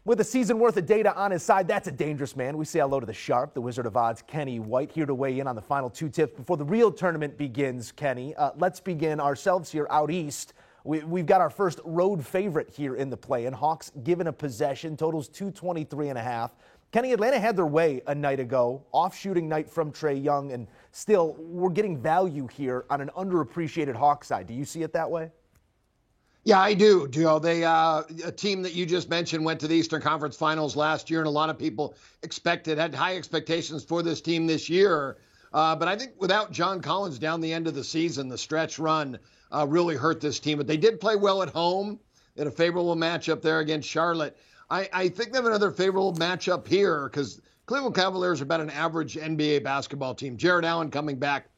With a season worth of data on his side, that's a dangerous man. We say hello to the Sharp, the Wizard of Odds, Kenny White, here to weigh in on the final two tips before the real tournament begins, Kenny. Let's begin ourselves here out east. We've got our first road favorite here in the play-in. Hawks given a possession, totals 223.5. Kenny, Atlanta had their way a night ago, off-shooting night from Trae Young, and still, we're getting value here on an underappreciated Hawks side. Do you see it that way? Yeah, I do, Joe. They a team that you just mentioned went to the Eastern Conference Finals last year, and a lot of people had high expectations for this team this year. But I think without John Collins down the end of the season, the stretch run really hurt this team. But they did play well at home in a favorable matchup there against Charlotte. I think they have another favorable matchup here because Cleveland Cavaliers are about an average NBA basketball team. Jared Allen coming back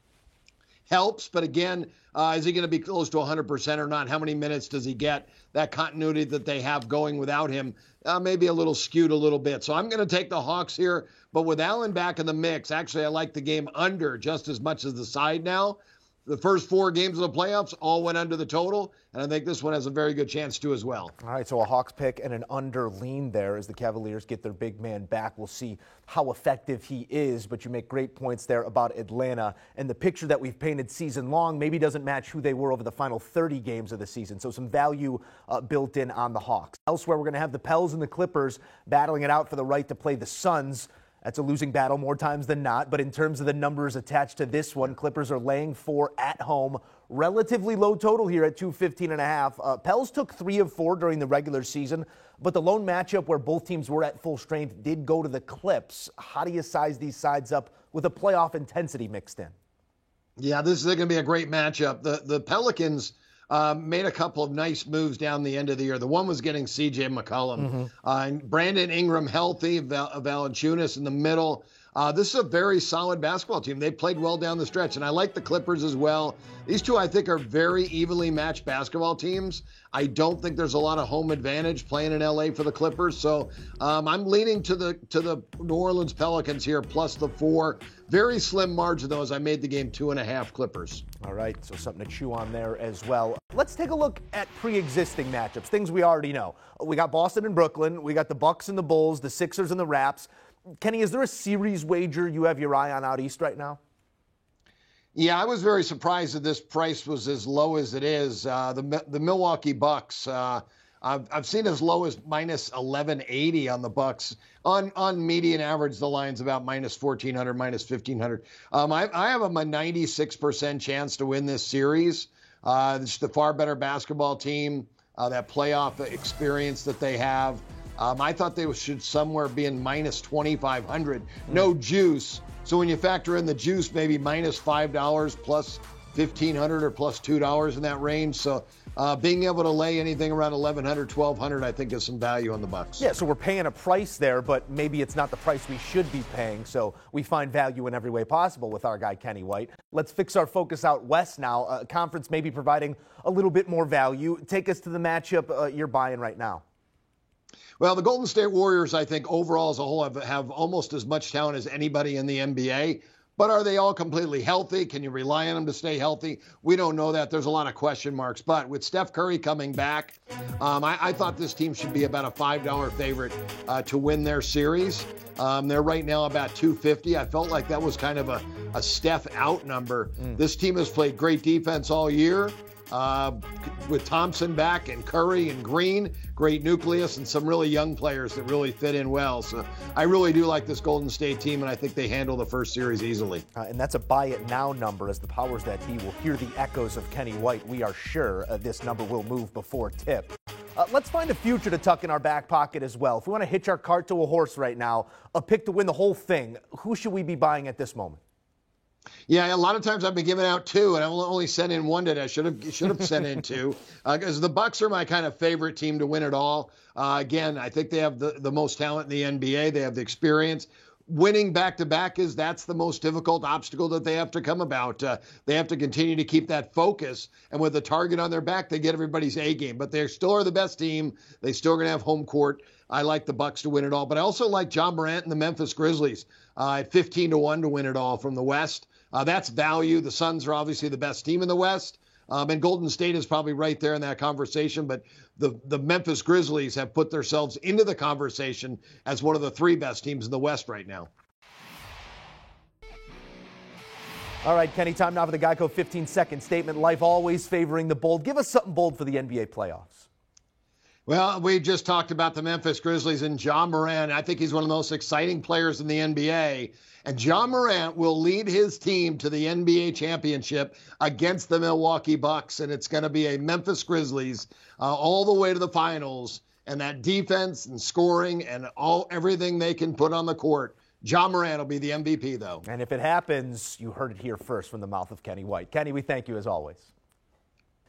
helps, but again, is he going to be close to 100% or not? How many minutes does he get? That continuity that they have going without him, maybe a little skewed a little bit. So I'm going to take the Hawks here, but with Allen back in the mix, actually I like the game under just as much as the side now. The first four games of the playoffs all went under the total, and I think this one has a very good chance to as well. All right, so a Hawks pick and an under lean there as the Cavaliers get their big man back. We'll see how effective he is, but you make great points there about Atlanta. And the picture that we've painted season long maybe doesn't match who they were over the final 30 games of the season, so some value built in on the Hawks. Elsewhere, we're going to have the Pels and the Clippers battling it out for the right to play the Suns. That's a losing battle more times than not, but in terms of the numbers attached to this one, Clippers are laying 4 at home. Relatively low total here at 215.5. Pels took 3 of 4 during the regular season, but the lone matchup where both teams were at full strength did go to the Clips. How do you size these sides up with a playoff intensity mixed in? Yeah, this is going to be a great matchup. The Pelicans made a couple of nice moves down the end of the year. The one was getting C.J. McCollum. And Brandon Ingram healthy, Valanciunas in the middle. This is a very solid basketball team. They played well down the stretch, and I like the Clippers as well. These two, I think, are very evenly matched basketball teams. I don't think there's a lot of home advantage playing in L.A. for the Clippers, so I'm leaning to the New Orleans Pelicans here, plus the 4. Very slim margin, though, as I made the game 2.5 Clippers. All right, so something to chew on there as well. Let's take a look at pre-existing matchups, things we already know. We got Boston and Brooklyn. We got the Bucks and the Bulls, the Sixers and the Raps. Kenny, is there a series wager you have your eye on out east right now? Yeah, I was very surprised that this price was as low as it is. The Milwaukee Bucks, I've seen as low as minus 1180 on the Bucks. On median average, the line's about minus 1400, minus 1500. I have them a 96% chance to win this series. It's the far better basketball team, that playoff experience that they have. I thought they should somewhere be in minus 2,500. No juice. So when you factor in the juice, maybe minus $5 plus $1,500 or plus $2 in that range. So being able to lay anything around 1,100, 1,200, I think is some value on the Bucks. Yeah, so we're paying a price there, but maybe it's not the price we should be paying. So we find value in every way possible with our guy Kenny White. Let's fix our focus out west now. Conference may be providing a little bit more value. Take us to the matchup you're buying right now. Well, the Golden State Warriors, I think, overall as a whole have almost as much talent as anybody in the NBA. But are they all completely healthy? Can you rely on them to stay healthy? We don't know that. There's a lot of question marks. But with Steph Curry coming back, I thought this team should be about a $5 favorite to win their series. They're right now about 250. I felt like that was kind of a Steph out number. This team has played great defense all year. With Thompson back and Curry and Green, great nucleus and some really young players that really fit in well. So I really do like this Golden State team, and I think they handle the first series easily. And that's a buy it now number as the powers that be will hear the echoes of Kenny White. We are sure this number will move before tip. Let's find a future to tuck in our back pocket as well. If we want to hitch our cart to a horse right now, a pick to win the whole thing, who should we be buying at this moment? Yeah, a lot of times I've been giving out 2, and I only sent in 1 today. I should have sent in 2, because the Bucks are my kind of favorite team to win it all. Again, I think they have the most talent in the NBA. They have the experience. Winning back-to-back that's the most difficult obstacle that they have to come about. They have to continue to keep that focus, and with the target on their back, they get everybody's A game. But they still are the best team. They still are going to have home court. I like the Bucks to win it all, but I also like Ja Morant and the Memphis Grizzlies at 15-1 to win it all from the West. That's value. The Suns are obviously the best team in the West. And Golden State is probably right there in that conversation, but the Memphis Grizzlies have put themselves into the conversation as one of the 3 best teams in the West right now. All right, Kenny, time now for the Geico 15-second statement. Life always favoring the bold. Give us something bold for the NBA playoffs. Well, we just talked about the Memphis Grizzlies and Ja Morant. I think he's one of the most exciting players in the NBA. And Ja Morant will lead his team to the NBA championship against the Milwaukee Bucks. And it's going to be a Memphis Grizzlies all the way to the finals. And that defense and scoring and everything they can put on the court. Ja Morant will be the MVP, though. And if it happens, you heard it here first from the mouth of Kenny White. Kenny, we thank you as always.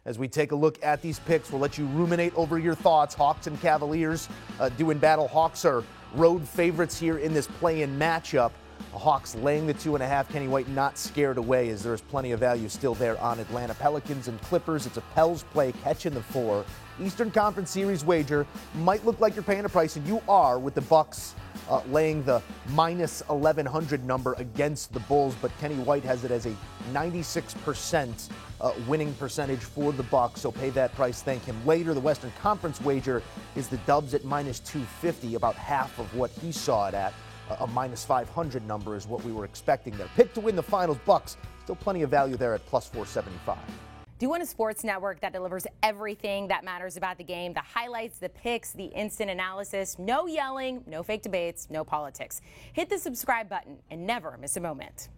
As we take a look at these picks, we'll let you ruminate over your thoughts. Hawks and Cavaliers doing battle. Hawks are road favorites here in this play-in matchup. The Hawks laying the 2.5. Kenny White not scared away as there's plenty of value still there on Atlanta. Pelicans and Clippers. It's a Pels play, catching the 4. Eastern Conference Series wager might look like you're paying a price, and you are, with the Bucks laying the minus 1,100 number against the Bulls, but Kenny White has it as a 96% winning percentage for the Bucks, so pay that price. Thank him later. The Western Conference wager is the Dubs at minus 250, about half of what he saw it at. A minus 500 number is what we were expecting there. Pick to win the finals, Bucks. Still plenty of value there at plus 475. Do you want a sports network that delivers everything that matters about the game? The highlights, the picks, the instant analysis. No yelling, no fake debates, no politics. Hit the subscribe button and never miss a moment.